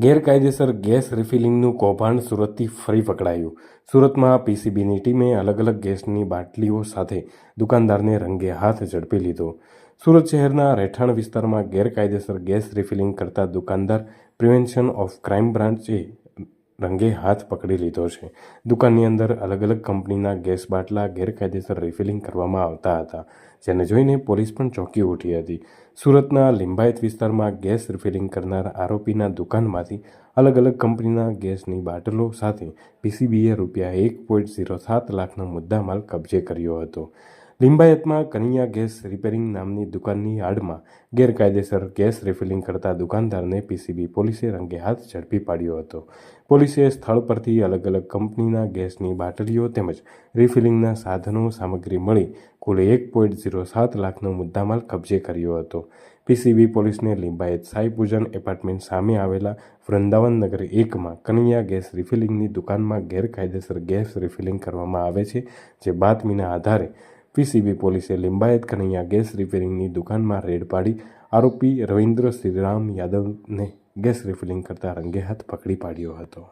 ગેરકાયદેસર ગેસ રિફિલિંગનું કૌભાંડ સુરતથી ફરી પકડાયું. સુરતમાં પીસીબીની ટીમે અલગ અલગ ગેસની બાટલીઓ સાથે દુકાનદારને રંગે હાથ ઝડપી લીધો. સુરત શહેરના રહેઠાણ વિસ્તારમાં ગેરકાયદેસર ગેસ રિફિલિંગ કરતા દુકાનદાર પ્રિવેન્શન ઓફ ક્રાઇમ બ્રાન્ચે રંગે હાથ પકડી લીધો છે. દુકાનની અંદર અલગ અલગ કંપનીના ગેસ બાટલા ગેરકાયદેસર રિફિલિંગ કરવામાં આવતા હતા, જેને જોઈને પોલીસ પણ ચોંકી ઉઠી હતી. સુરતના લિંબાયત વિસ્તારમાં ગેસ રિફિલિંગ કરનાર આરોપીના દુકાનમાંથી અલગ અલગ કંપનીના ગેસની બાટલો સાથે પીસીબીએ ₹1.07 લાખનો મુદ્દામાલ કબજે કર્યો હતો. લિંબાયતમાં કનૈયા ગેસ રિપેરિંગ નામની દુકાનની આડમાં ગેરકાયદેસર ગેસ રિફિલિંગ કરતા દુકાનદારને પીસીબી પોલીસે રંગે હાથ ઝડપી પાડ્યો હતો. પોલીસે સ્થળ પરથી અલગ અલગ કંપનીના ગેસની બાટલીઓ તેમજ રિફિલિંગના સાધનો સામગ્રી મળી કુલ ₹1.07 લાખનો મુદ્દામાલ કબજે કર્યો હતો. પીસીબી પોલીસને લિંબાયત સાઈ પૂજન એપાર્ટમેન્ટ સામે આવેલા વૃંદાવન નગર 1માં કનૈયા ગેસ રિફિલિંગની દુકાનમાં ગેરકાયદેસર ગેસ રિફિલિંગ કરવામાં આવે છે, જે બાતમીના આધારે પીસીબી પોલીસે લિંબાયત કનૈયા ગેસ રિપેરિંગની દુકાનમાં રેડ પાડી આરોપી રવિન્દ્ર શ્રીરામ યાદવને ગેસ રિફિલિંગ કરતા રંગે હાથ પકડી પાડ્યો હતો.